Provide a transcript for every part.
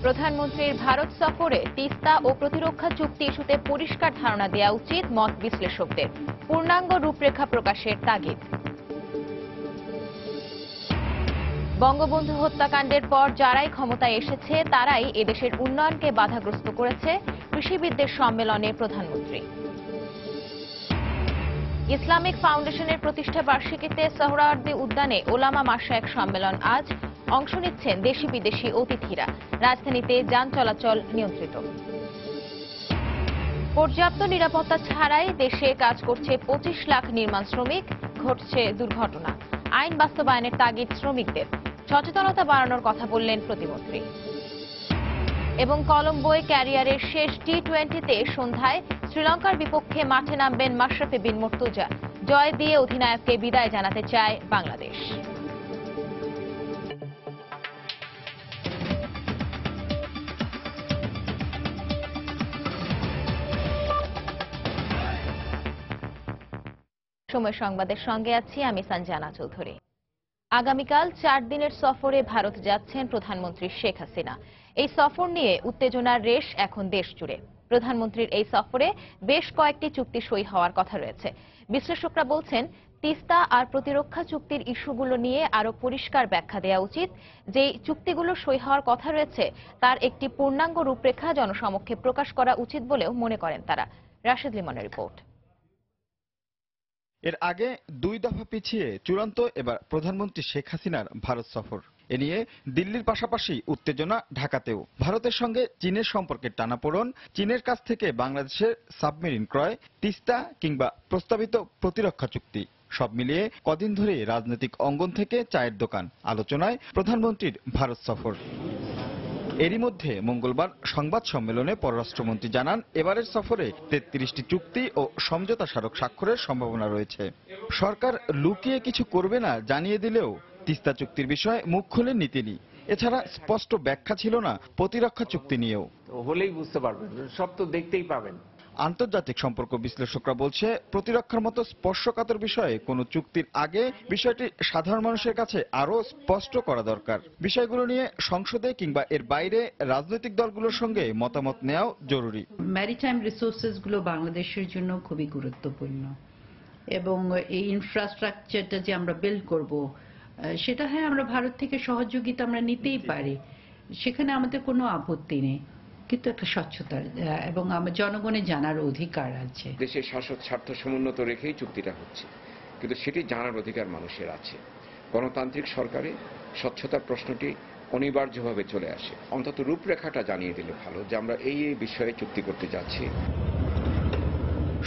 প্রধানমন্ত্রীর ভারত সফরে তিস্তা ও প্রতিরক্ষা চুক্তি ইস্যুতে পরিষ্কার ধারণা দেওয়া উচিত মত বিশ্লেষকদের। পূর্ণাঙ্গ রূপরেখা প্রকাশের তাগিদ। বঙ্গবন্ধু হত্যাকাণ্ডের পর যারাই ক্ষমতায় এসেছে তারাই এদেশের উন্নয়নকে বাধাগ্রস্ত করেছে, কৃষিবিদদের সম্মেলনে প্রধানমন্ত্রী। ইসলামিক ফাউন্ডেশনের প্রতিষ্ঠা বার্ষিকীতে সোহরাওয়ার্দী উদ্যানে ওলামা মাশায়েখ সম্মেলন আজ। অংশ নিচ্ছেন দেশি বিদেশি অতিথিরা। রাজধানীতে যান চলাচল নিয়ন্ত্রিত। পর্যাপ্ত নিরাপত্তা ছাড়াই দেশে কাজ করছে 25 লাখ নির্মাণ শ্রমিক, ঘটছে দুর্ঘটনা। আইন বাস্তবায়নের তাগিদ শ্রমিকদের। সচেতনতা বাড়ানোর কথা বললেন প্রতিমন্ত্রী। এবং কলম্বোয় ক্যারিয়ারের শেষ টি-20তে সন্ধ্যায় শ্রীলঙ্কার বিপক্ষে মাঠে নামবেন মাশরাফি বিন মুর্তজা। জয় দিয়ে অধিনায়ককে বিদায় জানাতে চায় বাংলাদেশ। সময় সংবাদের সঙ্গে আছি আমি সঞ্জানা চৌধুরী। আগামীকাল 4 দিনের সফরে ভারত যাচ্ছেন প্রধানমন্ত্রী শেখ হাসিনা। এই সফর নিয়ে উত্তেজনার রেশ এখন দেশ জুড়ে। প্রধানমন্ত্রীর এই সফরে বেশ কয়েকটি চুক্তি সই হওয়ার কথা রয়েছে। বিশ্লেষকরা বলছেন, তিস্তা আর প্রতিরক্ষা চুক্তির ইস্যুগুলো নিয়ে আরো পরিষ্কার ব্যাখ্যা দেওয়া উচিত। যে চুক্তিগুলো সই হওয়ার কথা রয়েছে তার একটি পূর্ণাঙ্গ রূপরেখা জনসমক্ষে প্রকাশ করা উচিত বলেও মনে করেন তারা। রাশেদ লিমনের রিপোর্ট। এর আগে 2 দফা পিছিয়ে চূড়ান্ত এবার প্রধানমন্ত্রী শেখ হাসিনার ভারত সফর। এ নিয়ে দিল্লির পাশাপাশি উত্তেজনা ঢাকাতেও। ভারতের সঙ্গে চীনের সম্পর্কের টানাপোড়েন, চীনের কাছ থেকে বাংলাদেশের সাবমেরিন ক্রয়, তিস্তা কিংবা প্রস্তাবিত প্রতিরক্ষা চুক্তি, সব মিলিয়ে কদিন ধরে রাজনৈতিক অঙ্গন থেকে চায়ের দোকান আলোচনায় প্রধানমন্ত্রীর ভারত সফর। এরই মধ্যে মঙ্গলবার সংবাদ সম্মেলনে পররাষ্ট্রমন্ত্রী জানান, এবারের সফরে 33টি চুক্তি ও সমঝোতা স্মারক স্বাক্ষরের সম্ভাবনা রয়েছে। সরকার লুকিয়ে কিছু করবে না জানিয়ে দিলেও তিস্তা চুক্তির বিষয়ে মুখ খুলেননি তিনি। এছাড়া স্পষ্ট ব্যাখ্যা ছিল না প্রতিরক্ষা চুক্তি নিয়েও। হলেই বুঝতে পারবেন, সব তো দেখতেই পাবেন। আন্তর্জাতিক সম্পর্ক বিশ্লেষকরা বলছে, প্রতিরক্ষার মতো স্পর্শকাতর বিষয়ে কোনো চুক্তির আগে বিষয়টি সাধারণ মানুষের কাছে আরো স্পষ্ট করা দরকার। বিষয়গুলো নিয়ে সংসদে কিংবা এর বাইরে রাজনৈতিক দলগুলোর সঙ্গে মতামত নেওয়াও জরুরি। ম্যারিটাইম রিসোর্সেস গুলো বাংলাদেশের জন্য খুবই গুরুত্বপূর্ণ এবং এই ইনফ্রাস্ট্রাকচারটা যে আমরা বিল্ড করব সেটা আমরা ভারত থেকে সহযোগিতা আমরা নিতেই পারি, সেখানে আমাদের কোনো আপত্তি নেই, কিন্তু একটা স্বচ্ছতা এবং আমার জনগণের জানার অধিকার আছে। দেশের শাসক স্বার্থ সমুন্নত রেখেই চুক্তিটা হচ্ছে, কিন্তু সেটি জানার অধিকার মানুষের আছে। গণতান্ত্রিক সরকারে স্বচ্ছতার প্রশ্নটি অনিবার্যভাবে চলে আসে। অন্তত রূপরেখাটা জানিয়ে দিলে ভালো যে আমরা এই বিষয়ে চুক্তি করতে যাচ্ছি।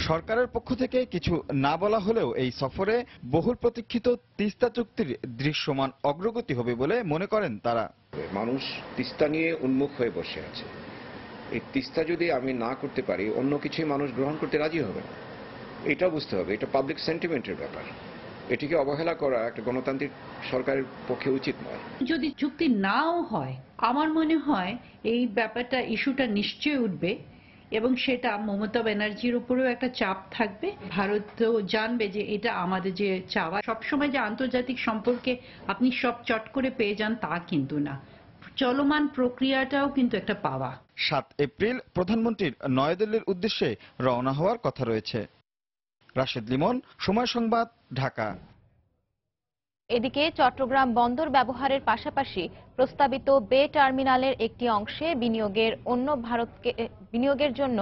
সরকারের পক্ষ থেকে কিছু না বলা হলেও এই সফরে বহুল প্রতীক্ষিত তিস্তা চুক্তির দৃশ্যমান অগ্রগতি হবে বলে মনে করেন তারা। মানুষ তিস্তা নিয়ে উন্মুখ হয়ে বসে আছে। এই তিস্তা যদি আমি না করতে পারি, অন্য কিছুই মানুষ গ্রহণ করতে রাজি হবে না। এটাও বুঝতে হবে, এটা পাবলিক সেন্টিমেন্টের ব্যাপার। এটিকে অবহেলা করা একটা গণতান্ত্রিক সরকারের পক্ষে উচিত নয়। যদি চুক্তি নাও হয়, আমার মনে হয় এই ব্যাপারটা ইস্যুটা নিশ্চয়ই উঠবে এবং সেটা মমতা ব্যানার্জির উপরেও একটা চাপ থাকবে। ভারতও জানবে যে এটা আমাদের যে চাওয়া। সবসময় যে আন্তর্জাতিক সম্পর্কে আপনি সব চট করে পেয়ে যান তা কিন্তু না, চলমান প্রক্রিয়াটাও কিন্তু একটা পাওয়া। 7 এপ্রিল প্রধানমন্ত্রীর নয়াদিল্লির উদ্দেশ্যে রওনা হওয়ার কথা রয়েছে। রাশেদ লিমন, সময় সংবাদ, ঢাকা। এদিকে চট্টগ্রাম বন্দর ব্যবহারের পাশাপাশি প্রস্তাবিত বে টার্মিনালের একটি অংশে বিনিয়োগের জন্য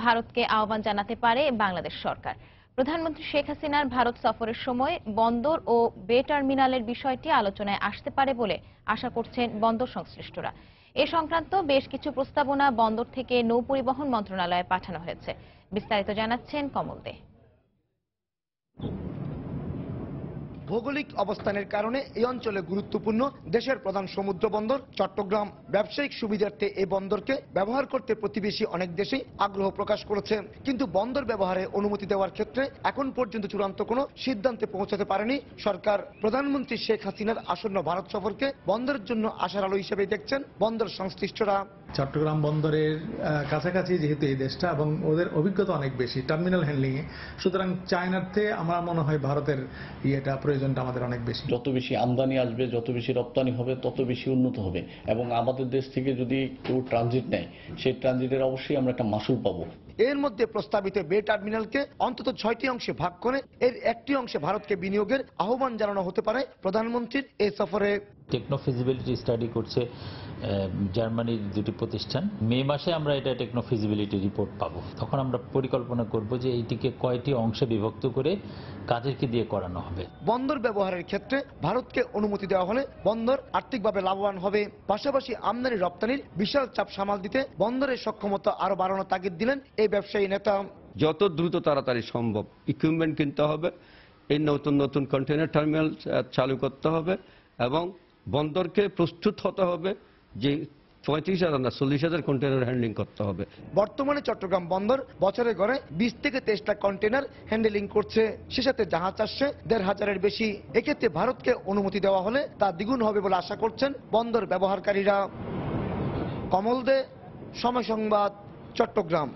ভারতকে আহ্বান জানাতে পারে বাংলাদেশ সরকার। প্রধানমন্ত্রী শেখ হাসিনার ভারত সফরের সময় বন্দর ও বে টার্মিনালের বিষয়টি আলোচনায় আসতে পারে বলে আশা করছেন বন্দর সংশ্লিষ্টরা। এ সংক্রান্ত বেশ কিছু প্রস্তাবনা বন্দর থেকে নৌ পরিবহন মন্ত্রণালয়ে পাঠানো হয়েছে। বিস্তারিত জানাচ্ছেন কমল দে। ভৌগোলিক অবস্থানের কারণে এই অঞ্চলে গুরুত্বপূর্ণ দেশের প্রধান সমুদ্র বন্দর চট্টগ্রাম। ব্যবসায়িক সুবিধার্থে এই বন্দরকে ব্যবহার করতে প্রতিবেশী অনেক দেশেই আগ্রহ প্রকাশ করেছে, কিন্তু বন্দর ব্যবহারে অনুমতি দেওয়ার ক্ষেত্রে এখন পর্যন্ত চূড়ান্ত কোনো সিদ্ধান্তে পৌঁছাতে পারেনি সরকার। প্রধানমন্ত্রী শেখ হাসিনার আসন্ন ভারত সফরকে বন্দরের জন্য আশার আলো হিসেবে দেখছেন বন্দর সংশ্লিষ্টরা। চট্টগ্রাম বন্দরের কাছাকাছি যেহেতু এই দেশটা এবং ওদের অভিজ্ঞতা অনেক বেশি টার্মিনাল হ্যান্ডলিং এ, সুতরাং চায়নাতে আমার মনে হয় ভারতের ইয়েটা প্রয়োজন প্রয়োজনটা আমাদের অনেক বেশি। যত বেশি আমদানি আসবে, যত বেশি রপ্তানি হবে, তত বেশি উন্নত হবে এবং আমাদের দেশ থেকে যদি কেউ ট্রানজিট নেয়, সেই ট্রানজিটের অবশ্যই আমরা একটা মাসুল পাবো। এর মধ্যে প্রস্তাবিত বে টার্মিনালকে অন্তত 6টি অংশে ভাগ করে এর একটি অংশে ভারতকে বিনিয়োগের আহ্বান জানানো হতে পারে প্রধানমন্ত্রীর এই সফরে। টেকনো ফিজিবিলিটি স্টাডি করছে জার্মানির দুটি প্রতিষ্ঠান। মে মাসে আমরা এটা টেকনো ফিজিবিলিটি রিপোর্ট পাবো। তখন আমরা পরিকল্পনা করব যে এইটিকে কয়টি অংশে বিভক্ত করে কাদেরকে দিয়ে করানো হবে। বন্দর ব্যবহারের ক্ষেত্রে ভারতকে অনুমতি দেওয়া হলে বন্দর আর্থিকভাবে লাভবান হবে। পাশাপাশি আমদানি রপ্তানির বিশাল চাপ সামাল দিতে বন্দরের সক্ষমতা আরো বাড়ানোর তাগিদ দিলেন এই ব্যবসায়ী নেতা। যত দ্রুত তাড়াতাড়ি সম্ভব ইকুইপমেন্ট কিনতে হবে, এই নতুন নতুন কন্টেইনার টার্মিনাল চালু করতে হবে এবং বন্দরকে প্রস্তুত হতে হবে যে 35,000 না 40,000 কন্টেইনার হ্যান্ডলিং করতে হবে। বর্তমানে চট্টগ্রাম বন্দর বছরে গড়ে 20 থেকে 23 লাখ কন্টেইনার হ্যান্ডেলিং করছে, সে সাথে জাহাজ আসছে 1,500-এর বেশি। এক্ষেত্রে ভারতকে অনুমতি দেওয়া হলে তা দ্বিগুণ হবে বলে আশা করছেন বন্দর ব্যবহারকারীরা। কমল দে, সময় সংবাদ, চট্টগ্রাম।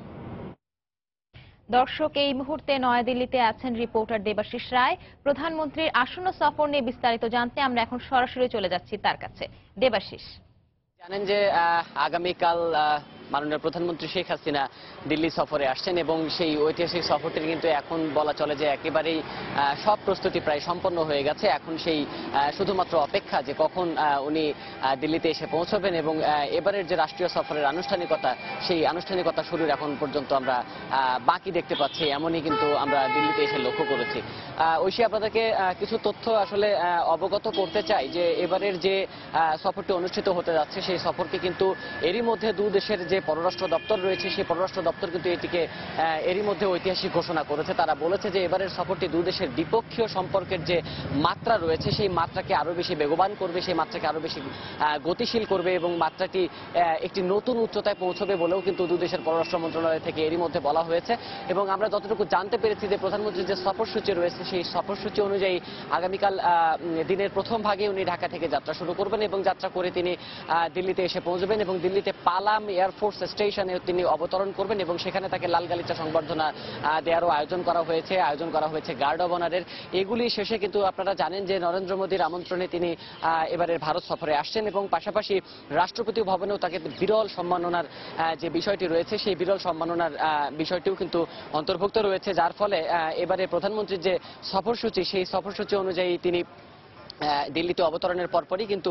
দর্শক, এই মুহূর্তে নয়াদিল্লিতে আছেন রিপোর্টার দেবাশিস রায়। প্রধানমন্ত্রীর আসন্ন সফর নিয়ে বিস্তারিত জানতে আমরা এখন সরাসরি চলে যাচ্ছি তার কাছে। দেবাশিস, জানেন যে আগামীকাল মাননীয় প্রধানমন্ত্রী শেখ হাসিনা দিল্লি সফরে আসছেন এবং সেই ঐতিহাসিক সফরটি কিন্তু এখন বলা চলে যে একেবারেই সব প্রস্তুতি প্রায় সম্পন্ন হয়ে গেছে। এখন সেই শুধুমাত্র অপেক্ষা যে কখন উনি দিল্লিতে এসে পৌঁছবেন এবং এবারের যে রাষ্ট্রীয় সফরের আনুষ্ঠানিকতা, সেই আনুষ্ঠানিকতা শুরুর এখন পর্যন্ত আমরা বাকি দেখতে পাচ্ছি, এমনই কিন্তু আমরা দিল্লিতে এসে লক্ষ্য করেছি। ঐশী, আপনাদেরকে কিছু তথ্য আসলে অবগত করতে চাই যে এবারের যে সফরটি অনুষ্ঠিত হতে যাচ্ছে সেই সফরকে কিন্তু এরই মধ্যে দু দেশের যে পররাষ্ট্র দপ্তর রয়েছে সেই পররাষ্ট্র দপ্তর কিন্তু এটিকে এরই মধ্যে ঐতিহাসিক ঘোষণা করেছে। তারা বলেছে যে এবারের সফরটি দু দেশের দ্বিপক্ষীয় সম্পর্কের যে মাত্রা রয়েছে সেই মাত্রাকে আরো বেশি বেগবান করবে, সেই মাত্রাকে আরো বেশি গতিশীল করবে এবং মাত্রাটি একটি নতুন উচ্চতায় পৌঁছবে বলেও কিন্তু দু দেশের পররাষ্ট্র মন্ত্রণালয় থেকে এরই মধ্যে বলা হয়েছে। এবং আমরা যতটুকু জানতে পেরেছি যে প্রধানমন্ত্রীর যে সফরসূচি রয়েছে সেই সফরসূচি অনুযায়ী আগামীকাল দিনের প্রথম ভাগে উনি ঢাকা থেকে যাত্রা শুরু করবেন এবং যাত্রা করে তিনি দিল্লিতে এসে পৌঁছবেন এবং দিল্লিতে পালাম এয়ারফোর্স স্টেশনে তিনি অবতরণ করবেন এবং সেখানে তাকে লাল গালিচা সংবর্ধনা দেওয়ারও আয়োজন করা হয়েছে গার্ড অব অনারের। এগুলি শেষে কিন্তু আপনারা জানেন যে নরেন্দ্র মোদীর আমন্ত্রণে তিনি এবারের ভারত সফরে আসছেন এবং পাশাপাশি রাষ্ট্রপতি ভবনেও তাকে বিরল সম্মাননার যে বিষয়টি রয়েছে সেই বিরল সম্মাননার বিষয়টিও কিন্তু অন্তর্ভুক্ত রয়েছে, যার ফলে এবারে প্রধানমন্ত্রীর যে সফরসূচি সেই সফরসূচি অনুযায়ী তিনি দিল্লিতে অবতরণের পরপরই কিন্তু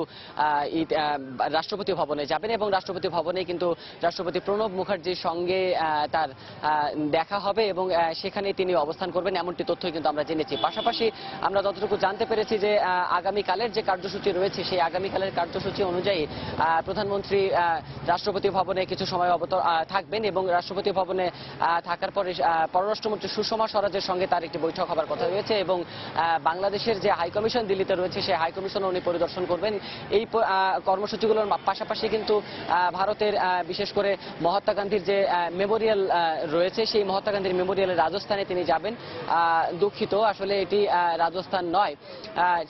রাষ্ট্রপতি ভবনে যাবেন এবং রাষ্ট্রপতি ভবনে কিন্তু রাষ্ট্রপতি প্রণব মুখার্জির সঙ্গে তার দেখা হবে এবং সেখানে তিনি অবস্থান করবেন, এমনটি তথ্যই কিন্তু আমরা জেনেছি। পাশাপাশি আমরা যতটুকু জানতে পেরেছি যে আগামীকালের যে কার্যসূচি রয়েছে সেই আগামীকালের কার্যসূচি অনুযায়ী প্রধানমন্ত্রী রাষ্ট্রপতি ভবনে কিছু সময় থাকবেন এবং রাষ্ট্রপতি ভবনে থাকার পরে পররাষ্ট্রমন্ত্রী সুষমা স্বরাজের সঙ্গে তার একটি বৈঠক হবার কথা রয়েছে এবং বাংলাদেশের যে হাইকমিশন দিল্লিতে রয়েছে সেই হাইকমিশনও উনি পরিদর্শন করবেন। এই কর্মসূচিগুলোর পাশাপাশি কিন্তু ভারতের বিশেষ করে মহাত্মা গান্ধীর যে মেমোরিয়াল রয়েছে সেই মহাত্মা গান্ধীর মেমোরিয়ালে রাজস্থানে তিনি যাবেন। দুঃখিত, আসলে এটি রাজস্থান নয়,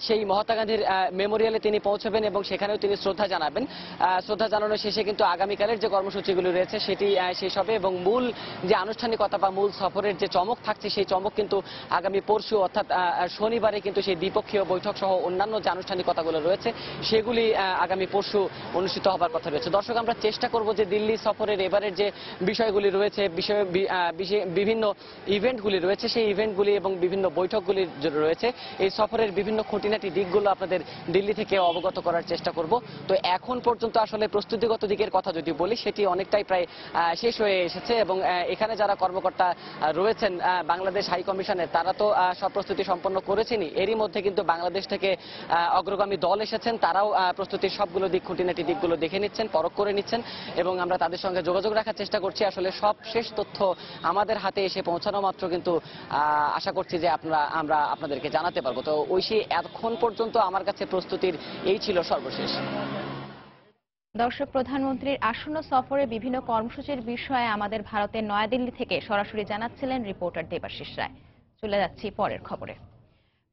সেই মহাত্মা গান্ধীর মেমোরিয়ালে তিনি পৌঁছবেন এবং সেখানেও তিনি শ্রদ্ধা জানাবেন। শ্রদ্ধা জানানোর শেষে কিন্তু আগামীকালের যে কর্মসূচিগুলি রয়েছে সেটি শেষ হবে এবং মূল যে আনুষ্ঠানিকতা বা মূল সফরের যে চমক থাকছে সেই চমক কিন্তু আগামী পরশু অর্থাৎ শনিবারে কিন্তু সেই দ্বিপক্ষীয় বৈঠক সহ অন্যান্য যে আনুষ্ঠানিকতাগুলো রয়েছে সেগুলি আগামী পরশু অনুষ্ঠিত হবার কথা রয়েছে। দর্শক, আমরা চেষ্টা করব যে দিল্লি সফরের এবারের যে বিষয়গুলি রয়েছে, বিভিন্ন ইভেন্টগুলি রয়েছে সেই ইভেন্টগুলি এবং বিভিন্ন বৈঠকগুলি রয়েছে এই সফরের বিভিন্ন খুঁটিনাটি দিকগুলো আপনাদের দিল্লি থেকে অবগত করার চেষ্টা করব। তো এখন পর্যন্ত আসলে প্রস্তুতিগত দিকের কথা যদি বলি সেটি অনেকটাই প্রায় শেষ হয়ে এসেছে এবং এখানে যারা কর্মকর্তা রয়েছেন বাংলাদেশ হাই কমিশনের তারা তো সব প্রস্তুতি সম্পন্ন করেছেনই। এরই মধ্যে কিন্তু বাংলাদেশ থেকে অগ্রগামী দল এসেছেন, তারাও প্রস্তুতির সবগুলো দিক খুঁটিনাটি দিকগুলো দেখে নিচ্ছেন, পরখ করে নিচ্ছেন এবং আমরা তাদের সঙ্গে যোগাযোগ রাখার চেষ্টা করছি। আসলে সব শেষ তথ্য আমাদের হাতে এসে পৌঁছানো মাত্র কিন্তু আশা করছি যে আমরা আপনাদেরকে জানাতে পারবো। তো ঐশী, এখন পর্যন্ত আমার কাছে প্রস্তুতির এই ছিল সর্বশেষ। দর্শক, প্রধানমন্ত্রীর আসন্ন সফরে বিভিন্ন কর্মসূচির বিষয়ে আমাদের ভারতের নয়াদিল্লি থেকে সরাসরি জানাচ্ছিলেন রিপোর্টার দেবাশিস রায়। চলে যাচ্ছি পরের খবরে।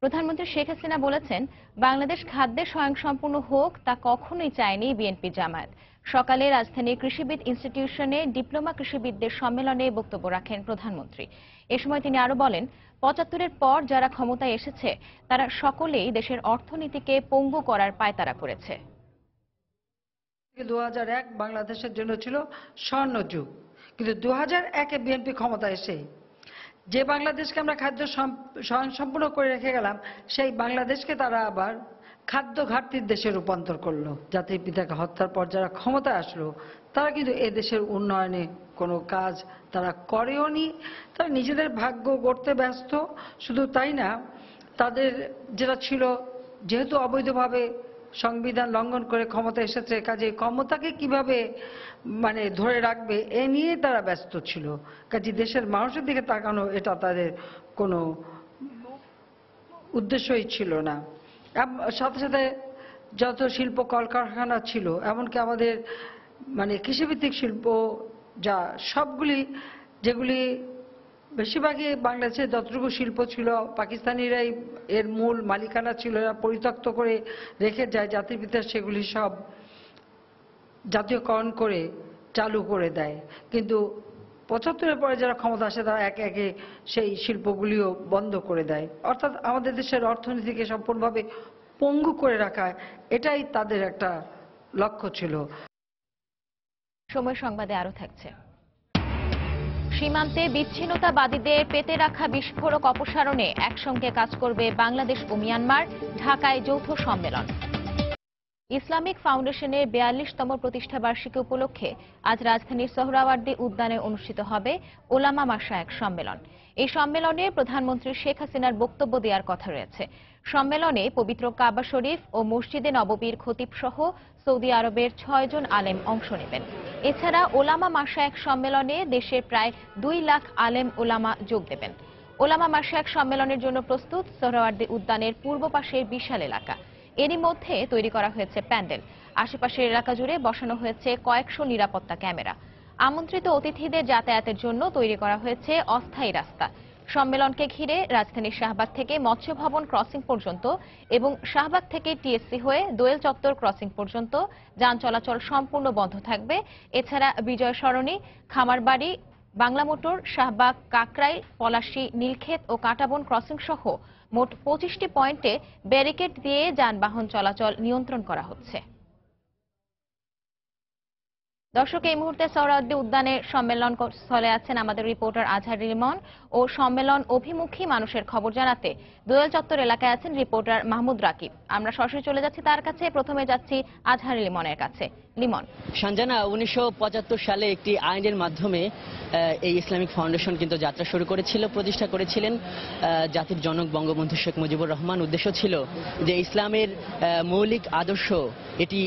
প্রধানমন্ত্রী শেখ হাসিনা বলেছেন, বাংলাদেশ খাদ্যে স্বয়ংসম্পূর্ণ হোক তা কখনোই চায়নি বিএনপি জামায়াত। সকালে রাজধানীর কৃষিবিদ ইনস্টিটিউশনে ডিপ্লোমা কৃষিবিদদের সম্মেলনে বক্তব্য রাখেন প্রধানমন্ত্রী। এ সময় তিনি আরো বলেন, ৭৫-এর পর যারা ক্ষমতায় এসেছে তারা সকলেই দেশের অর্থনীতিকে পঙ্গু করার পায়তারা করেছে। ২০০১ বাংলাদেশের জন্য ছিল স্বর্ণ যুগ, কিন্তু ২০০১-এ বিএনপি ক্ষমতা এসে যে বাংলাদেশকে আমরা খাদ্য স্বয়ংসম্পূর্ণ করে রেখে গেলাম, সেই বাংলাদেশকে তারা আবার খাদ্য ঘাটতির দেশে রূপান্তর করলো। জাতির পিতাকে হত্যার পর যারা ক্ষমতায় আসলো তারা কিন্তু এ দেশের উন্নয়নে কোনো কাজ তারা করেওনি। তারা নিজেদের ভাগ্য গড়তে ব্যস্ত। শুধু তাই না, তাদের যেটা ছিল, যেহেতু অবৈধভাবে সংবিধান লঙ্ঘন করে ক্ষমতা এসেছে, কাজে ক্ষমতাকে কিভাবে ধরে রাখবে এ নিয়ে তারা ব্যস্ত ছিল। কাজে দেশের মানুষের দিকে তাকানো এটা তাদের কোনো উদ্দেশ্যই ছিল না। সাথে সাথে যত শিল্প কলকারখানা ছিল, এমনকি আমাদের কৃষিভিত্তিক শিল্প যা সবগুলি, যেগুলি বেশিরভাগই বাংলাদেশে যতটুকু শিল্প ছিল পাকিস্তানিরাই এর মূল মালিকানা ছিল, এরা পরিত্যক্ত করে রেখে যায়। জাতির পিতা সেগুলি সব জাতীয়করণ করে চালু করে দেয়। কিন্তু ৭৫-এর পরে যারা ক্ষমতা আসে তারা একে একে সেই শিল্পগুলিও বন্ধ করে দেয়। অর্থাৎ আমাদের দেশের অর্থনীতিকে সম্পূর্ণভাবে পঙ্গু করে রাখা, এটাই তাদের একটা লক্ষ্য ছিল। সময় সংবাদে আরো থাকছে। সীমান্তে বিচ্ছিন্নতাবাদীদের পেতে রাখা বিস্ফোরক অপসারণে একসঙ্গে কাজ করবে বাংলাদেশ ও মিয়ানমার, ঢাকায় যৌথ সম্মেলন। ইসলামিক ফাউন্ডেশনের ৪২তম প্রতিষ্ঠা বার্ষিকী উপলক্ষে আজ রাজধানীর সোহরাওয়ার্দী উদ্যানে অনুষ্ঠিত হবে ওলামা মাশায়েখ সম্মেলন। এই সম্মেলনে প্রধানমন্ত্রী শেখ হাসিনার বক্তব্য দেওয়ার কথা রয়েছে। সম্মেলনে পবিত্র কাবা শরীফ ও মসজিদে নববীর খতিব সহ সৌদি আরবের ৬ জন আলেম অংশ নেবেন। এছাড়া ওলামা মাশায়েখ সম্মেলনে দেশের প্রায় ২ লাখ আলেম ওলামা যোগ দেবেন। ওলামা মাশায়েখ সম্মেলনের জন্য প্রস্তুত সোহরাওয়ার্দী উদ্যানের পূর্ব পাশের বিশাল এলাকা। এরই মধ্যে তৈরি করা হয়েছে প্যান্ডেল। আশেপাশের এলাকা জুড়ে বসানো হয়েছে কয়েকশো নিরাপত্তা ক্যামেরা। আমন্ত্রিত অতিথিদের যাতায়াতের জন্য তৈরি করা হয়েছে অস্থায়ী রাস্তা। সম্মেলনকে ঘিরে রাজধানীর শাহবাগ থেকে মৎস্য ভবন ক্রসিং পর্যন্ত এবং শাহবাগ থেকে টিএসসি হয়ে দোয়েল চত্বর ক্রসিং পর্যন্ত যান চলাচল সম্পূর্ণ বন্ধ থাকবে। এছাড়া বিজয় সরণি, খামারবাড়ি, বাংলা মোটর, শাহবাগ, কাকরাইল, পলাশী, নীলক্ষেত ও কাঁটাবন ক্রসিং সহ মোট ২৫টি পয়েন্টে ব্যারিকেড দিয়ে যানবাহন চলাচল নিয়ন্ত্রণ করা হচ্ছে। দর্শক, এই মুহূর্তে সোহরাওয়ার্দী উদ্যানে সম্মেলন স্থলে আছেন আমাদের রিপোর্টার আজহার লিমন ও সম্মেলন অভিমুখী মানুষের খবর জানাতে দোয়েল চত্বর এলাকায় আছেন রিপোর্টার মাহমুদ রাকিব। আমরা সরাসরি চলে যাচ্ছি তার কাছে। প্রথমে যাচ্ছি আজহার লিমনের কাছে। লিমন। সঞ্জনা, ১৯৭৫ সালে একটি আইনের মাধ্যমে এই ইসলামিক ফাউন্ডেশন কিন্তু যাত্রা শুরু করেছিল, প্রতিষ্ঠা করেছিলেন জাতির জনক বঙ্গবন্ধু শেখ মুজিবুর রহমান। উদ্দেশ্য ছিল যে ইসলামের মৌলিক আদর্শ এটি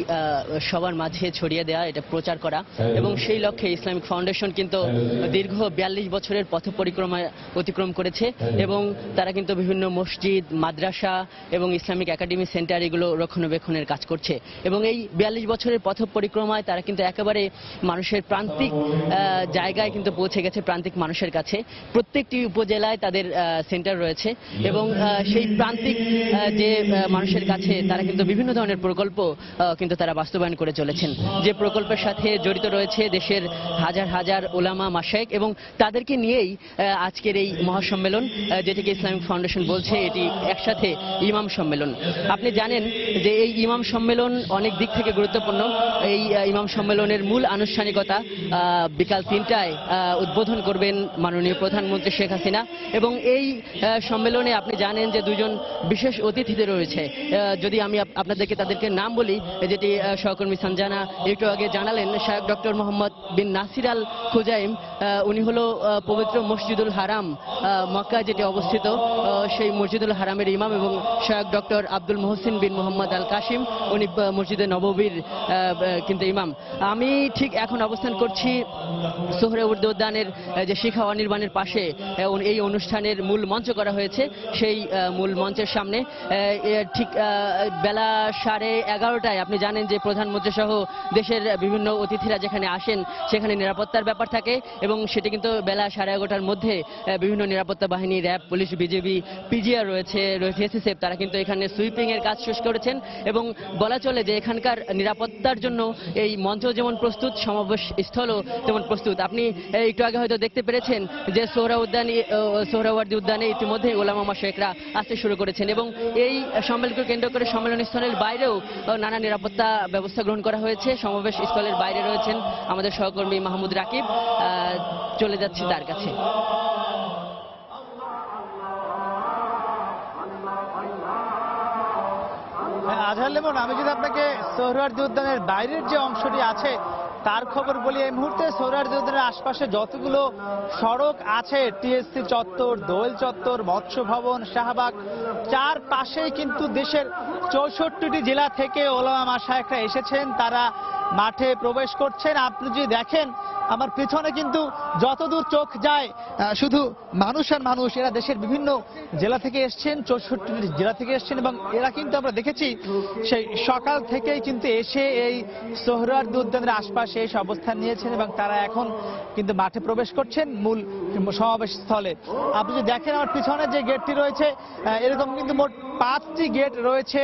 সবার মাঝে ছড়িয়ে দেওয়া, এটা প্রচার করা, এবং সেই লক্ষ্যে ইসলামিক ফাউন্ডেশন কিন্তু দীর্ঘ ৪২ বছরের পথ পরিক্রমা অতিক্রম করেছে এবং তারা কিন্তু বিভিন্ন মসজিদ, মাদ্রাসা এবং ইসলামিক একাডেমি সেন্টার এগুলো রক্ষণাবেক্ষণের কাজ করছে। এবং এই ৪২ বছরের পথ পরিক্রমায় তারা কিন্তু একেবারে মানুষের প্রান্তিক জায়গায় কিন্তু পৌঁছে গেছে, প্রান্তিক মানুষের কাছে। প্রত্যেকটি উপজেলায় তাদের সেন্টার রয়েছে এবং সেই প্রান্তিক যে মানুষের কাছে তারা কিন্তু বিভিন্ন ধরনের প্রকল্প কিন্তু তারা বাস্তবায়ন করে চলেছেন। যে প্রকল্পের সাথে জড়িত রয়েছে দেশের হাজার হাজার ওলামা মাশায়েখ, এবং তাদেরকে নিয়েই আজকের এই মহাসম্মেলন, যেটিকে ইসলামিক ফাউন্ডেশন বলছে এটি একসাথে ইমাম সম্মেলন। আপনি জানেন যে এই ইমাম সম্মেলন অনেক দিক থেকে গুরুত্বপূর্ণ। এই ইমাম সম্মেলনের মূল আনুষ্ঠানিকতা বিকাল ৩টায় উদ্বোধন করবেন মাননীয় প্রধানমন্ত্রী শেখ হাসিনা, এবং এই সম্মেলনে আপনি জানেন যে ২জন বিশেষ অতিথিদের রয়েছে। যদি আমি আপনাদেরকে তাদেরকে নাম বলি, যেটি সহকর্মী সঞ্জনা একটু আগে জানালেন, শায়খ ডক্টর মোহাম্মদ বিন নাসির আল খুজাইম, উনি হলো পবিত্র মসজিদুল হারাম মক্কায় যেটি অবস্থিত সেই মসজিদুল হারামের ইমাম, এবং শায়খ ডক্টর আব্দুল মোহসিন বিন মোহাম্মদ আল কাশিম, উনি মসজিদে নববীর কিন্তু ইমাম, আমি ঠিক এখন অবস্থান করছি সোহরাওয়ার্দী উদ্যানের যে শিখা অনির্বাণের পাশে এই অনুষ্ঠানের মূল মঞ্চ করা হয়েছে সেই মূল মঞ্চের সামনে। ঠিক বেলা 11:30টায় আপনি জানেন যে প্রধানমন্ত্রী সহ দেশের বিভিন্ন অতিথিরা যেখানে আসেন সেখানে নিরাপত্তার ব্যাপার থাকে এবং সেটি কিন্তু বেলা 11:30টার মধ্যে বিভিন্ন নিরাপত্তা বাহিনী, র্যাব, পুলিশ, বিজেপি, পিজিআর রয়েছে এসএসএফ, তারা কিন্তু এখানে সুইপিং এর কাজ শেষ করেছেন এবং বলা চলে যে এখানকার নিরাপত্তার জন্য এই মঞ্চ যেমন প্রস্তুত, সমাবেশ স্থলও তেমন প্রস্তুত। আপনি একটু আগে হয়তো দেখতে পেরেছেন যে সোহরাওয়ার্দী উদ্যানে ইতিমধ্যে ওলামা মাশায়েখরা আসতে শুরু করেছেন এবং এই সম্মেলনকে কেন্দ্র করে সম্মেলন স্থলের বাইরেও নানা নিরাপত্তা ব্যবস্থা গ্রহণ করা হয়েছে। সমাবেশ স্থলের বাইরে রয়েছেন আমাদের সহকর্মী মাহমুদ রাকিব, চলে যাচ্ছি তার কাছে। আজহার লিমন, আমি যদি আপনাকে সোহরাওয়ার্দী উদ্যানের বাইরের যে অংশটি আছে তার খবর বলি, এই মুহূর্তে সোহরাওয়ার্দী উদ্যানের আশপাশে যতগুলো সড়ক আছে, টিএসসি চত্বর, দোয়েল চত্বর, মৎস্য ভবন, শাহবাগ, চারপাশেই কিন্তু দেশের 64টি জেলা থেকে ওলামা মাশায়েখরা এসেছেন, তারা মাঠে প্রবেশ করছেন। আপনি যদি দেখেন আমার পিছনে কিন্তু যতদূর চোখ যায় শুধু মানুষ আর মানুষ। এরা দেশের বিভিন্ন জেলা থেকে এসছেন, 64টি জেলা থেকে এসছেন এবং এরা কিন্তু আমরা দেখেছি সেই সকাল থেকেই কিন্তু এসে এই সোহরাওয়ার্দী উদ্যানের আশপাশে এসে অবস্থান নিয়েছেন এবং তারা এখন কিন্তু মাঠে প্রবেশ করছেন মূল সমাবেশ স্থলে। আপনি যদি দেখেন আমার পিছনে যে গেটটি রয়েছে, এরকম কিন্তু মোট 5টি গেট রয়েছে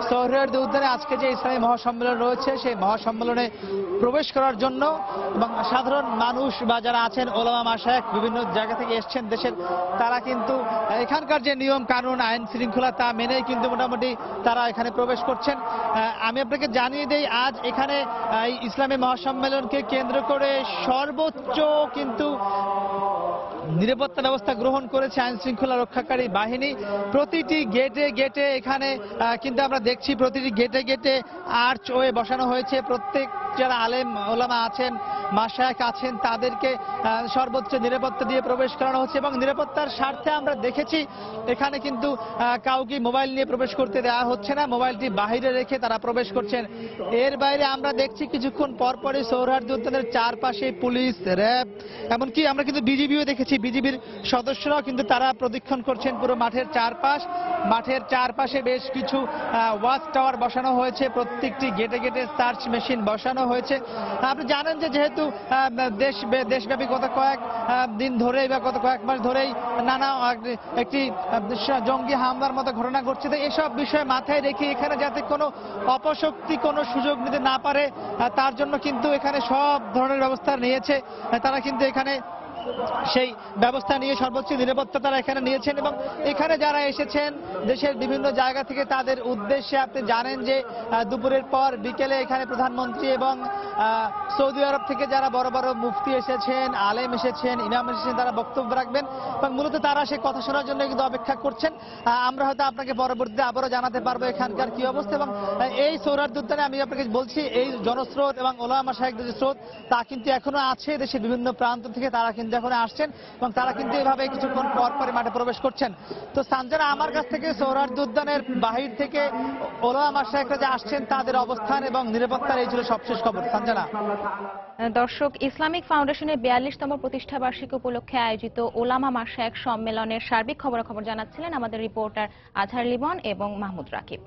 সোহরাওয়ার্দী উদ্যানে। আজকে যে ইসলামী মহাসম্মেলন রয়েছে সেই মহাসম্মেলনে প্রবেশ করার জন্য এবং সাধারণ মানুষ বা যারা আছেন ওলামা মাশায়েখ বিভিন্ন জায়গা থেকে এসছেন দেশের, তারা কিন্তু এখানকার যে নিয়ম কানুন, আইন শৃঙ্খলা তা মেনেই কিন্তু মোটামুটি তারা এখানে প্রবেশ করছেন। আমি আপনাকে জানিয়ে দেই, আজ এখানে ইসলামী মহাসম্মেলনকে কেন্দ্র করে সর্বোচ্চ কিন্তু নিরাপত্তা ব্যবস্থা গ্রহণ করেছে আইন শৃঙ্খলা রক্ষাকারী বাহিনী। প্রতিটি গেটে গেটে এখানে কিন্তু আমরা দেখছি প্রতিটি গেটে গেটে আর্চওয়ে বসানো হয়েছে। প্রত্যেক যারা আলেম ওলামা আছেন, মাশায়েখ আছেন, তাদেরকে সর্বোচ্চ নিরাপত্তা দিয়ে প্রবেশ করানো হচ্ছে এবং নিরাপত্তার স্বার্থে আমরা দেখেছি এখানে কিন্তু কাউকে মোবাইল নিয়ে প্রবেশ করতে দেওয়া হচ্ছে না, মোবাইলটি বাইরে রেখে তারা প্রবেশ করছেন। এর বাইরে আমরা দেখছি কিছুক্ষণ পরপরই সোহরাওয়ার্দী উদ্যানের চারপাশে পুলিশ, র্যাব, এমনকি আমরা কিন্তু বিজিবিও দেখেছি, বিজিবির সদস্যরাও কিন্তু তারা প্রদক্ষিণ করছেন পুরো মাঠের চারপাশ। মাঠের চারপাশে বেশ কিছু ওয়াচ টাওয়ার বসানো হয়েছে, প্রত্যেকটি গেটে গেটে সার্চ মেশিন বসানো হয়েছে। আপনি জানেন যে যেহেতু দেশব্যাপী গত কয়েক দিন ধরেই বা গত কয়েক মাস ধরেই নানা একটি জঙ্গি হামলার মতো ঘটনা ঘটছে, তো এসব বিষয় মাথায় রেখে এখানে যাতে কোনো অপশক্তি কোনো সুযোগ নিতে না পারে তার জন্য কিন্তু এখানে সব ধরনের ব্যবস্থা নিয়েছে তারা। কিন্তু এখানে সেই ব্যবস্থা নিয়ে সর্বোচ্চ নিরাপত্তা তারা এখানে নিয়েছেন এবং এখানে যারা এসেছেন দেশের বিভিন্ন জায়গা থেকে তাদের উদ্দেশ্যে আপনি জানেন যে দুপুরের পর বিকেলে এখানে প্রধানমন্ত্রী এবং সৌদি আরব থেকে যারা বড় বড় মুফতি এসেছেন, আলেম এসেছেন, ইমাম এসেছেন, তারা বক্তব্য রাখবেন এবং মূলত তারা সেই কথা শোনার জন্য কিন্তু অপেক্ষা করছেন। আমরা হয়তো আপনাকে পরবর্তীতে আবারও জানাতে পারবো এখানকার কি অবস্থা। এবং এই সোহরাওয়ার্দী উদ্যানে আমি আপনাকে বলছি এই জনস্রোত এবং ওলামা মাশায়েখদের যে স্রোত তা কিন্তু এখনো আছে দেশের বিভিন্ন প্রান্ত থেকে, তারা কিন্তু এখন আসছেন এবং তারা কিন্তু এভাবে কিছুক্ষণ পর পরে মাঠে প্রবেশ করছেন। তো সানজানা, আমার কাছ থেকে সোহরাওয়ার্দী উদ্যানের বাহির থেকে ওলামা মাশায়েখরা যে আসছেন তাদের অবস্থান এবং নিরাপত্তার এই ছিল সবশেষ খবর। সানজানা। দর্শক, ইসলামিক ফাউন্ডেশনের 42তম প্রতিষ্ঠা বার্ষিকী উপলক্ষে আয়োজিত ওলামা মাশায়েখ সম্মেলনের সার্বিক খবরাখবর জানাচ্ছিলেন আমাদের রিপোর্টার আজহার লিমন এবং মাহমুদ রাকিব।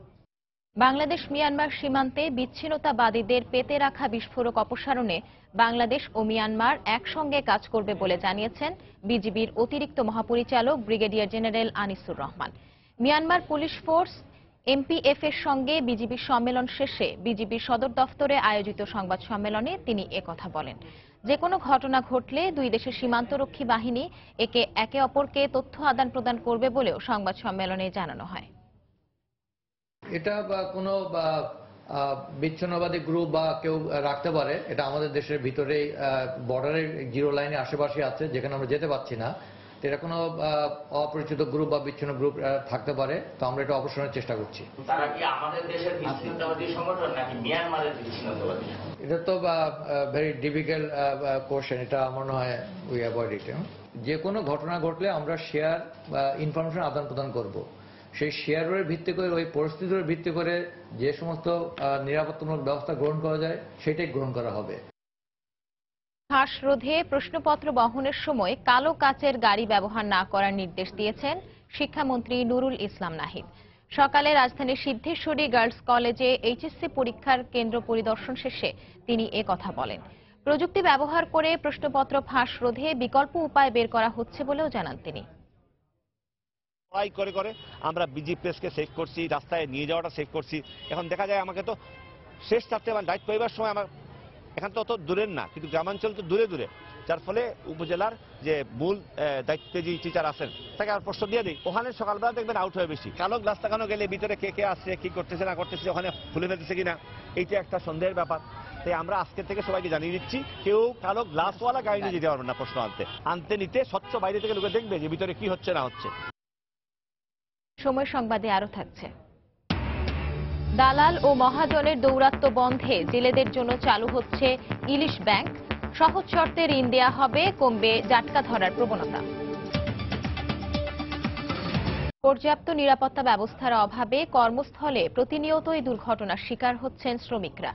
বাংলাদেশ মিয়ানমার সীমান্তে বিচ্ছিন্নতাবাদীদের পেতে রাখা বিস্ফোরক অপসারণে বাংলাদেশ ও মিয়ানমার একসঙ্গে কাজ করবে বলে জানিয়েছেন বিজিবির অতিরিক্ত মহাপরিচালক brigadier general Anisur Rahman. Myanmar police force MPF এর সঙ্গে বিজিবির সম্মেলন শেষে বিজিবির সদর দফতরে আয়োজিত সংবাদ সম্মেলনে তিনি একথা বলেন। যে কোনো ঘটনা ঘটলে দুই দেশের সীমান্তরক্ষী বাহিনী একে অপরকে তথ্য আদান প্রদান করবে বলেও সংবাদ সম্মেলনে জানানো হয়। এটা কোনো বিচ্ছিন্নবাদী গ্রুপ বা কেউ রাখতে পারে, এটা আমাদের দেশের ভিতরে বর্ডারের জিরো লাইনে আশেপাশে আছে যেখানে আমরা যেতে পারছি না। এটা কোনো অপরিচিত গ্রুপ বা বিচ্ছিন্ন গ্রুপ থাকতে পারে, তো আমরা এটা অপসারণের চেষ্টা করছি। তারা কি আমাদের দেশের বিচ্ছিন্নতাবাদী সংগঠন নাকি মিয়ানমারের বিচ্ছিন্নতাবাদী? এটা তো ভেরি ডিফিকাল্ট কোশ্চেন, এটা মনে হয় উই অ্যাভয়েড ইট। যে কোনো ঘটনা ঘটলে আমরা শেয়ার বা ইনফরমেশন আদান প্রদান করব। সেই শেয়ারের ভিত্তি করে, ওই পরিস্থিতির ভিত্তি করে যে সমস্ত নিরাপত্তামূলক ব্যবস্থা গ্রহণ করা যায় সেটাই গ্রহণ করা হবে। ফাঁস রোধে প্রশ্নপত্র বহনের সময় কালো কাচের গাড়ি ব্যবহার না করার নির্দেশ দিয়েছেন শিক্ষামন্ত্রী নুরুল ইসলাম নাহিদ। সকালে রাজধানীর সিদ্ধেশ্বরী গার্লস কলেজে এইচএসসি পরীক্ষার কেন্দ্র পরিদর্শন শেষে তিনি কথা বলেন। প্রযুক্তি ব্যবহার করে প্রশ্নপত্র ফাঁস রোধে বিকল্প উপায় বের করা হচ্ছে বলেও জানান তিনি। করে করে আমরা বিজি প্রেসকে সেভ করছি, রাস্তায় নিয়ে যাওয়াটা সেভ করছি। এখন দেখা যায় আমাকে তো শেষ চারটে আমার দায়িত্ব পাইবার সময় আমার এখান তো অত দূরের না, কিন্তু গ্রামাঞ্চল তো দূরে দূরে, যার ফলে উপজেলার যে মূল দায়িত্বে যে টিচার আছেন তাকে আর প্রশ্ন দিয়ে দিই, ওখানে সকালবেলা দেখবেন আউট হয়ে বেশি। কালো গ্লাস লাগানো গেলে ভিতরে কে কে আসছে, কি করতেছে না করতেছে, ওখানে খুলে ফেলতেছে কিনা, এইটা একটা সন্দেহের ব্যাপার। তাই আমরা আজকে থেকে সবাইকে জানিয়ে দিচ্ছি, কেউ কালো গ্লাসওয়ালা গাড়ি নিয়ে যেতে পারবেন না প্রশ্ন আনতে নিতে। স্বচ্ছ বাইরে থেকে লোকে দেখবে যে ভিতরে কি হচ্ছে না হচ্ছে। সময় সংবাদে আরো থাকছে। দালাল ও মহাজনের দৌরাত্ম্য বন্ধে জেলেদের জন্য চালু হচ্ছে ইলিশ ব্যাংক। সহজ শর্তে ঋণ দেয়া হবে, কমবে জাটকা ধরার প্রবণতা। পর্যাপ্ত নিরাপত্তা ব্যবস্থার অভাবে কর্মস্থলে প্রতিনিয়তই দুর্ঘটনার শিকার হচ্ছেন শ্রমিকরা।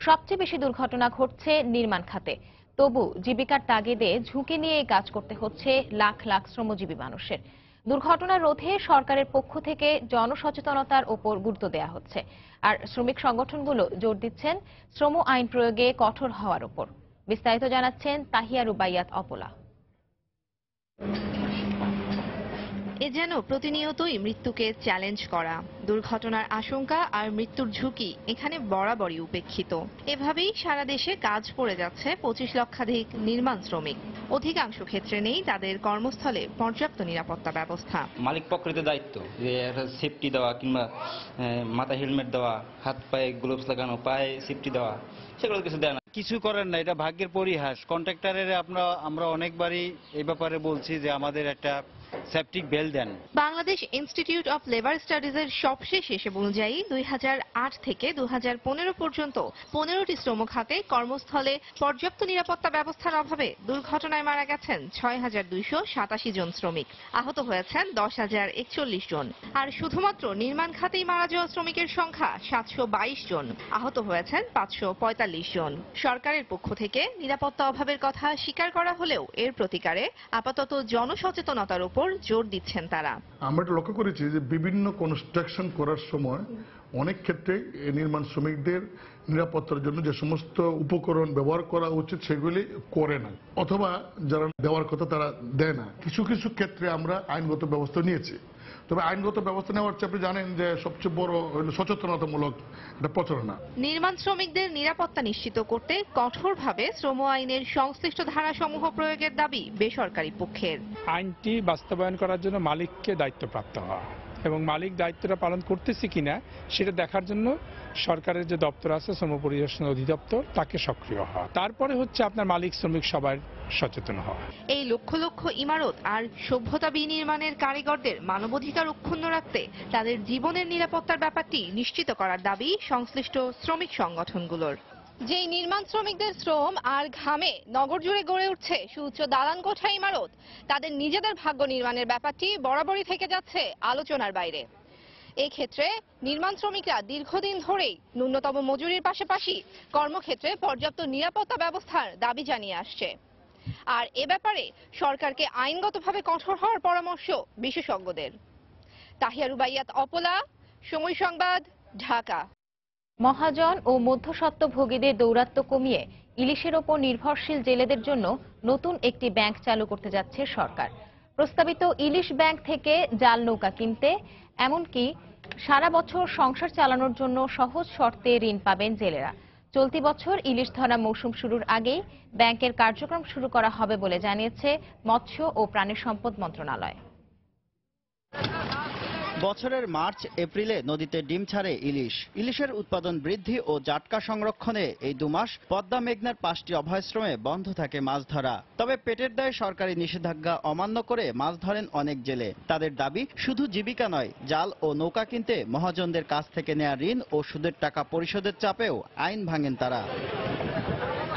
সবচেয়ে বেশি দুর্ঘটনা ঘটছে নির্মাণ খাতে। তবু জীবিকার তাগিদে ঝুঁকি নিয়ে কাজ করতে হচ্ছে লাখ লাখ শ্রমজীবী মানুষের। দুর্ঘটনা রোধে সরকারের পক্ষ থেকে জনসচেতনতার ওপর গুরুত্ব দেওয়া হচ্ছে, আর শ্রমিক সংগঠনগুলো জোর দিচ্ছেন শ্রম আইন প্রয়োগে কঠোর হওয়ার ওপর। বিস্তারিত জানাচ্ছেন তাহিয়া রুবাইয়াত অপলা। এ যেন প্রতিনিয়তই মৃত্যুকে চ্যালেঞ্জ করা। দুর্ঘটনার আশঙ্কা আর মৃত্যুর ঝুঁকি এখানে বরাবরই উপেক্ষিত। এভাবেই সারা দেশে কাজ পড়ে যাচ্ছে 25 লক্ষাধিক নির্মাণ শ্রমিক। অধিকাংশ ক্ষেত্রে নেই তাদের কর্মস্থলে পর্যাপ্ত নিরাপত্তা ব্যবস্থা। মালিক পক্ষের দায়িত্ব যে একটা সেফটি দেওয়া, কিংবা মাথা হেলমেট দেওয়া, হাত পায়ে গ্লোভস লাগানো, পায়ে সেফটি দেওয়া, সেগুলো কিছু দেয় না। কিছু করেন না, এটা ভাগ্যের পরিহাস। কন্ট্রাক্টরের আমরা অনেকবারই এই ব্যাপারে বলছি যে আমাদের একটা সেফটিক বেল দেন। বাংলাদেশ ইনস্টিটিউট অফ লেবার স্টাডিজের সবশেষ হিসেব অনুযায়ী 2008 থেকে 2015 পর্যন্ত 15টি শ্রম খাতে কর্মস্থলে পর্যাপ্ত নিরাপত্তা ব্যবস্থার অভাবে দুর্ঘটনায় মারা গেছেন 6287 জন শ্রমিক, আহত হয়েছেন 10041 জন। আর শুধুমাত্র নির্মাণ খাতেই মারা যাওয়া শ্রমিকের সংখ্যা 722 জন, আহত হয়েছেন 545 জন। সরকারের পক্ষ থেকে নিরাপত্তা অভাবের কথা স্বীকার করা হলেও এর প্রতিকারে আপাতত জনসচেতনতার উপর জোর দিচ্ছেন তারা। আমরা এটা লক্ষ্য করেছি যে বিভিন্ন কনস্ট্রাকশন করার সময় অনেক ক্ষেত্রে নির্মাণ শ্রমিকদের নিরাপত্তার জন্য যে সমস্ত উপকরণ ব্যবহার করা উচিত সেগুলি করে না, অথবা যারা দেওয়ার কথা তারা দেয় না। কিছু কিছু ক্ষেত্রে আমরা আইনগত ব্যবস্থা নিয়েছি। তবে আইনগত ব্যবস্থা নেওয়ার চেয়ে আপনি জানেন যে সবচেয়ে বড় সচেতনতামূলক একটা প্রচারণা। নির্মাণ শ্রমিকদের নিরাপত্তা নিশ্চিত করতে কঠোরভাবে শ্রম আইনের সংশ্লিষ্ট ধারাসমূহ প্রয়োগের দাবি বেসরকারি পক্ষের। আইনটি বাস্তবায়ন করার জন্য মালিককে দায়িত্বপ্রাপ্ত হওয়া এবং মালিক দায়িত্বটা পালন করতেছে কিনা সেটা দেখার জন্য সরকারের যে দপ্তর আছে শ্রম পরিদর্শন অধিদপ্তর, তাকে সক্রিয় হওয়া। তারপরে হচ্ছে আপনার মালিক শ্রমিক সবার সচেতন হওয়া। এই লক্ষ লক্ষ ইমারত আর সভ্যতা বিনির্মাণের কারিগরদের মানবাধিকার অক্ষুণ্ণ রাখতে তাদের জীবনের নিরাপত্তার ব্যাপারটি নিশ্চিত করার দাবি সংশ্লিষ্ট শ্রমিক সংগঠনগুলোর। যেই নির্মাণ শ্রমিকদের শ্রম আর ঘামে নগর জুড়ে গড়ে উঠছে সুউচ্চ দালান কোঠা ইমারত, তাদের নিজেদের ভাগ্য নির্মাণের ব্যাপারটি বরাবরই থেকে যাচ্ছে আলোচনার বাইরে। এই ক্ষেত্রে নির্মাণ শ্রমিকরা দীর্ঘদিন ধরেই ন্যূনতম মজুরির পাশাপাশি কর্মক্ষেত্রে পর্যাপ্ত নিরাপত্তা ব্যবস্থার দাবি জানিয়ে আসছে। আর এ ব্যাপারে সরকারকে আইনগতভাবে কঠোর হওয়ার পরামর্শ বিশেষজ্ঞদের। তাহিয়া রুবাইয়াত অপলা, সময় সংবাদ, ঢাকা। মহাজন ও মধ্যস্বত্বভোগীদের দৌরাত্ম্য কমিয়ে ইলিশের ওপর নির্ভরশীল জেলেদের জন্য নতুন একটি ব্যাংক চালু করতে যাচ্ছে সরকার। প্রস্তাবিত ইলিশ ব্যাংক থেকে জাল নৌকা কিনতে, এমনকি সারা বছর সংসার চালানোর জন্য সহজ শর্তে ঋণ পাবেন জেলেরা। চলতি বছর ইলিশ ধরা মৌসুম শুরুর আগেই ব্যাংকের কার্যক্রম শুরু করা হবে বলে জানিয়েছে মৎস্য ও প্রাণী সম্পদ মন্ত্রণালয়। বছরের মার্চ এপ্রিলে নদীতে ডিম ছাড়ে ইলিশ। ইলিশের উৎপাদন বৃদ্ধি ও জাটকা সংরক্ষণে এই 2 মাস পদ্মা মেঘনার 5টি অভয়াশ্রমে বন্ধ থাকে মাছ ধরা। তবে পেটের দায়ে সরকারি নিষেধাজ্ঞা অমান্য করে মাছ ধরেন অনেক জেলে। তাদের দাবি, শুধু জীবিকা নয়, জাল ও নৌকা কিনতে মহাজনদের কাছ থেকে নেওয়া ঋণ ও সুদের টাকা পরিশোধের চাপেও আইন ভাঙেন তারা।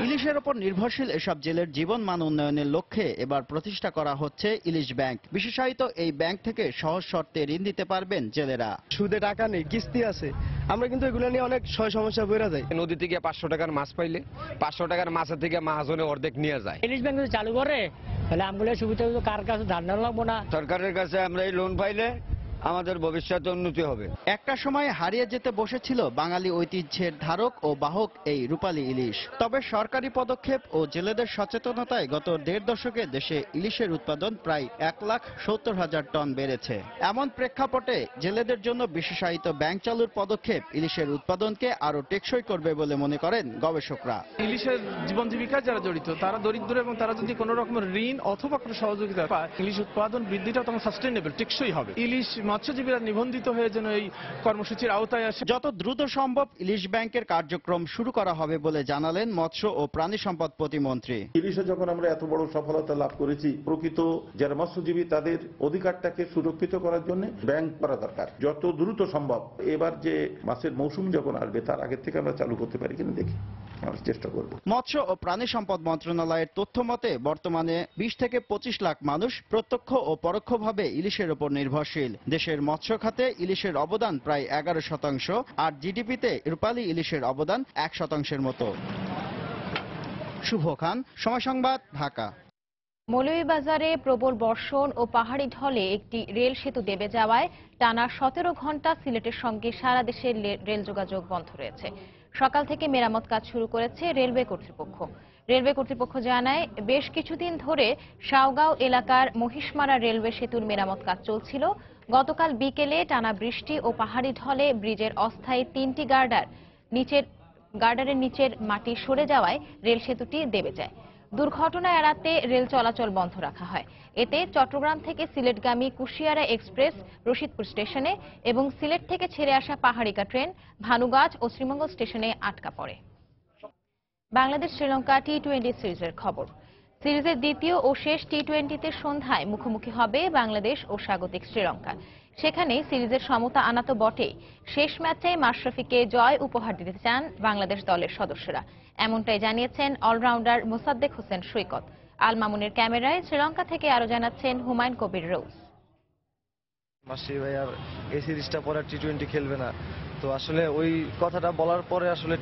ইলিশের ওপর নির্ভরশীল এসব জেলের জীবন মান উন্নয়নের লক্ষ্যে এবার প্রতিষ্ঠা করা হচ্ছে ইলিশ ব্যাংক। বিশেষায়িত এই ব্যাংক থেকে সহজ শর্তে ঋণ দিতে পারবেন জেলেরা। সুদে টাকা নেই, কিস্তি আছে, আমরা কিন্তু এগুলো নিয়ে অনেক সমস্যা বেড়ে যায়। নদী থেকে 500 টাকার মাছ পাইলে 500 টাকার মাছের থেকে মাছজনে অর্ধেক নিয়ে যায়। ইলিশ ব্যাংক যদি চালু করে তাহলে আমগুলো সুবিধা কার কাছে ধারণা লাগবো না। সরকারের কাছে আমরা এই লোন পাইলে আমাদের ভবিষ্যতে উন্নতি হবে। একটা সময় হারিয়ে যেতে বসেছিল বাঙালি ঐতিহ্যের ধারক ও বাহক এই রূপালী ইলিশ। তবে সরকারি পদক্ষেপ ও জেলেদের সচেতনতায় গত 1.5 দশকে দেশে ইলিশের উৎপাদন প্রায় 1,70,000 টন বেড়েছে। এমন প্রেক্ষাপটে জেলেদের জন্য বিশেষায়িত ব্যাংক চালুর পদক্ষেপ ইলিশের উৎপাদনকে আরো টেকসই করবে বলে মনে করেন গবেষকরা। ইলিশের জীবন জীবিকা যারা জড়িত তারা দরিদ্র এবং তারা যদি কোনো রকমের ঋণ অথবা কোনো সহযোগিতা পায়, ইলিশ উৎপাদন বৃদ্ধিটা তখন সাস্টেইনেবল, টেকসই হবে। ইলিশ মৎস্যজীবীরা নিবন্ধিত হয়ে যেন এই কর্মসূচির আওতায় আসে। যত দ্রুত সম্ভব ইলিশ ব্যাংকের কার্যক্রম শুরু করা হবে বলে জানালেন মৎস্য ও প্রাণী সম্পদ প্রতিমন্ত্রী। ইলিশে যখন আমরা এত বড় সফলতা লাভ করেছি, প্রকৃত যারা মৎস্যজীবী তাদের অধিকারটাকে সুরক্ষিত করার জন্য ব্যাংক করা দরকার যত দ্রুত সম্ভব। এবার যে মাছের মৌসুম যখন আসবে তার আগে থেকে আমরা চালু করতে পারি কিনা দেখি, আমরা চেষ্টা করব। মৎস্য ও প্রাণী সম্পদ মন্ত্রণালয়ের তথ্য মতে বর্তমানে 20 থেকে 25 লাখ মানুষ প্রত্যক্ষ ও পরোক্ষভাবে ইলিশের উপর নির্ভরশীল। দেশের মৎস্য খাতে ইলিশের অবদান প্রায় 11%, আর জিডিপিতে রূপালী ইলিশের অবদান 1% মতো। শুভ খান, সময় সংবাদ, ঢাকা। মৌলভীবাজারে প্রবল বর্ষণ ও পাহাড়ি ঢলে একটি রেল সেতু দেবে যাওয়ায় টানা 17 ঘন্টা সিলেটের সঙ্গে সারা দেশের রেল যোগাযোগ বন্ধ রয়েছে। সকাল থেকে মেরামত কাজ শুরু করেছে রেলওয়ে কর্তৃপক্ষ। রেলওয়ে কর্তৃপক্ষ জানায়, বেশ কিছুদিন ধরে সাওগাঁও এলাকার মহিষমারা রেলওয়ে সেতুর মেরামত কাজ চলছিল। গতকাল বিকেলে টানা বৃষ্টি ও পাহাড়ি ঢলে ব্রিজের অস্থায়ী 3টি গার্ডারের নিচের মাটি সরে যাওয়ায় রেল সেতুটি দেবে যায়। দুর্ঘটনা এড়াতে রেল চলাচল বন্ধ রাখা হয়। এতে চট্টগ্রাম থেকে সিলেটগামী কুশিয়ারা এক্সপ্রেস রশিদপুর স্টেশনে এবং সিলেট থেকে ছেড়ে আসা পাহাড়িকা ট্রেন ভানুগাছ ও শ্রীমঙ্গল স্টেশনে আটকা পড়ে। বাংলাদেশ শ্রীলঙ্কা টি-20 সিরিজের খবর। সিরিজের দ্বিতীয় ও শেষ টি-20তে সন্ধ্যায় মুখোমুখি হবে বাংলাদেশ ও স্বাগতিক শ্রীলঙ্কা। সেখানে সিরিজের সমতা আনা তো বটেই, শেষ ম্যাচে মাশরাফিকে জয় উপহার দিতে চান বাংলাদেশ দলের সদস্যরা। এমনটাই জানিয়েছেন অলরাউন্ডার মোসাদ্দেক হোসেন সৈকত। আল মামুনের ক্যামেরায় শ্রীলঙ্কা থেকে আরো জানাচ্ছেন হুমায়ুন কবির রোজ। মাশরাফি ভাই আর এই সিরিজটা পরে টি-20 খেলবে না, তো আসলে ওই কথাটা বলার পরে আসলে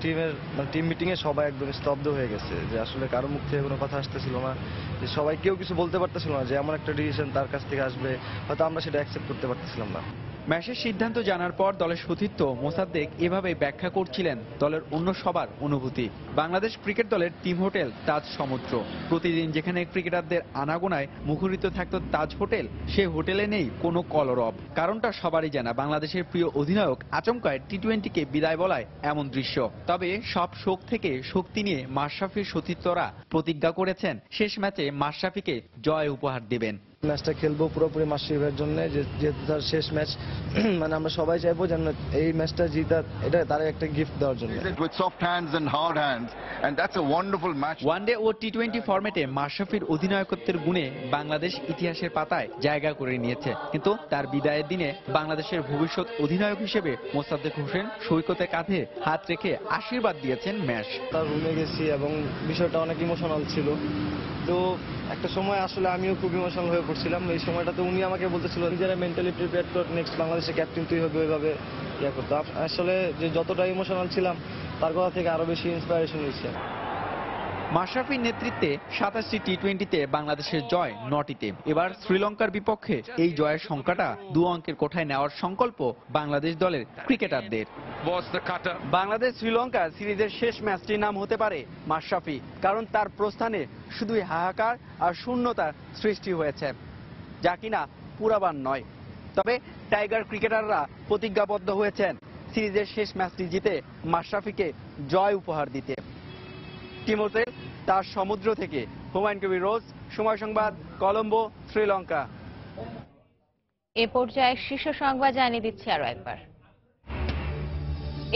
টিম মিটিং এ সবাই একদম স্তব্ধ হয়ে গেছে, যে আসলে কারো মুখ থেকে কোনো কথা আসতেছিল না, যে সবাই কেউ কিছু বলতে পারতেছিল না, যে এমন একটা ডিসিশন তার কাছ থেকে আসবে, হয়তো আমরা সেটা অ্যাকসেপ্ট করতে পারতেছিলাম না। ম্যাচের সিদ্ধান্ত জানার পর দলের সতীর্থ মোসাদ্দেক এভাবে ব্যাখ্যা করছিলেন দলের অন্য সবার অনুভূতি। বাংলাদেশ ক্রিকেট দলের টিম হোটেল তাজ সমুদ্র। প্রতিদিন যেখানে ক্রিকেটারদের আনাগোনায় মুখরিত থাকত তাজ হোটেল, সে হোটেলে নেই কোনো কলরব। কারণটা সবারই জানা, বাংলাদেশের প্রিয় অধিনায়ক আচমকায় টি-20কে বিদায় বলায় এমন দৃশ্য। তবে সব শোক থেকে শক্তি নিয়ে মাশরাফির সতীর্থরা প্রতিজ্ঞা করেছেন শেষ ম্যাচে মাশরাফিকে জয় উপহার দেবেন। ম্যাচটা খেলবো পুরোপুরি মাশরাফি ভাইয়ের জন্য, যেহেতু তার শেষ ম্যাচ, মানে আমরা সবাই চাইবো যেন এই ম্যাচটা জিতা, এটা তার একটা গিফট দেওয়ার জন্য। ওয়ানডে ও টি-20 ফরম্যাটে মাশরাফির অধিনায়কত্বের গুণে বাংলাদেশ ইতিহাসের পাতায় জায়গা করে নিয়েছে, কিন্তু তার বিদায়ের দিনে বাংলাদেশের ভবিষ্যৎ অধিনায়ক হিসেবে মোসাদ্দেক হোসেন সৈকতের কাঁধে হাত রেখে আশীর্বাদ দিয়েছেন ম্যাচ। তার রুমে গেছি এবং বিষয়টা অনেক ইমোশনাল ছিল, তো একটা সময় আসলে আমিও খুব ইমোশনাল হয়ে পড়ছিলাম। এই সময়টাতে উনি আমাকে বলতেছিল নিজেরা মেন্টালি প্রিপেয়ার কর, নেক্সট বাংলাদেশের ক্যাপ্টেন তুই হবে, ওইভাবে ইয়ে করতাম। আসলে যে যতটা ইমোশনাল ছিলাম তার কথা থেকে আরো বেশি ইন্সপিরেশন হয়েছে। মাশরাফির নেতৃত্বে 27টি টি-20তে বাংলাদেশের জয় 9টিতে। এবার শ্রীলঙ্কার বিপক্ষে এই জয়ের সংখ্যাটা 2 অঙ্কের কোঠায় নেওয়ার সংকল্প বাংলাদেশ দলের ক্রিকেটারদের। বাংলাদেশ শ্রীলঙ্কা সিরিজের শেষ ম্যাচটির নাম হতে পারে মাশরাফি, কারণ তার প্রস্থানে শুধুই হাহাকার আর শূন্যতার সৃষ্টি হয়েছে, যা কিনা পুরাবার নয়। তবে টাইগার ক্রিকেটাররা প্রতিজ্ঞাবদ্ধ হয়েছেন সিরিজের শেষ ম্যাচটি জিতে মাশরাফিকে জয় উপহার দিতে। টিম হোটেল তার সমুদ্র থেকে হুমায়ুন কবির রোজ, সময় সংবাদ, কলম্বো, শ্রীলঙ্কা। এ পর্যায়ে শীর্ষ সংবাদ জানিয়ে দিচ্ছি আরো একবার।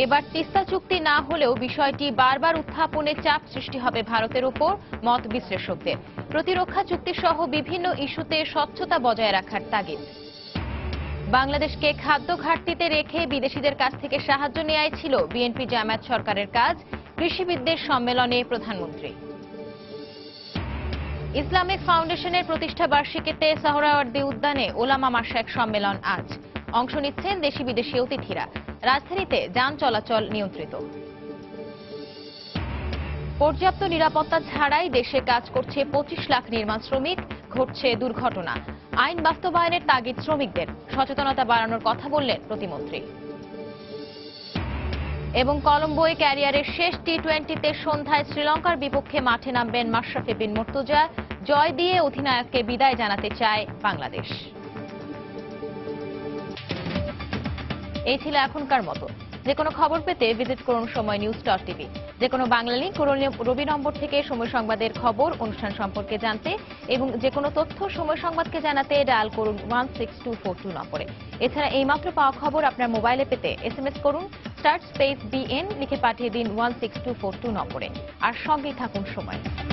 এবার তিস্তা চুক্তি না হলেও বিষয়টি বারবার উত্থাপনে চাপ সৃষ্টি হবে ভারতের উপর মত বিশ্লেষকদের। প্রতিরক্ষা চুক্তি সহ বিভিন্ন ইস্যুতে স্বচ্ছতা বজায় রাখার তাগিদ। বাংলাদেশকে খাদ্য ঘাটতিতে রেখে বিদেশিদের কাছ থেকে সাহায্য নেওয়াই ছিল বিএনপি জামায়াত সরকারের কাজ। কৃষিবিদদের সম্মেলনে প্রধানমন্ত্রী। ইসলামিক ফাউন্ডেশনের প্রতিষ্ঠা বার্ষিকীতে সোহরাওয়ার্দী উদ্যানে ওলামা মাশায়েখ সম্মেলন আজ। অংশ নিচ্ছেন দেশি বিদেশি অতিথিরা। রাজধানীতে যান চলাচল নিয়ন্ত্রিত। পর্যাপ্ত নিরাপত্তা ছাড়াই দেশে কাজ করছে 25 লাখ নির্মাণ শ্রমিক, ঘটছে দুর্ঘটনা। আইন বাস্তবায়নের তাগিদ শ্রমিকদের, সচেতনতা বাড়ানোর কথা বললেন প্রতিমন্ত্রী। এবং কলম্বোয় ক্যারিয়ারের শেষ টি-20তে সন্ধ্যায় শ্রীলঙ্কার বিপক্ষে মাঠে নামবেন মাশরাফি বিন মুর্তজা। জয় দিয়ে অধিনায়ককে বিদায় জানাতে চায় বাংলাদেশ। এই ছিল এখনকার মতো। যে কোনো খবর পেতে ভিজিট করুন সময়.নিউজ.টিভি। যে কোনো বাংলা লিংক রবি নম্বর থেকে সময় সংবাদের খবর, অনুষ্ঠান সম্পর্কে জানতে এবং যে কোনো তথ্য সময় সংবাদকে জানাতে ডায়াল করুন 16242 নম্বরে। এছাড়া এইমাত্র পাওয়া খবর আপনার মোবাইলে পেতে SMS করুন *BN লিখে পাঠিয়ে দিন 16242 নম্বরে। আর সঙ্গেই থাকুন সময়।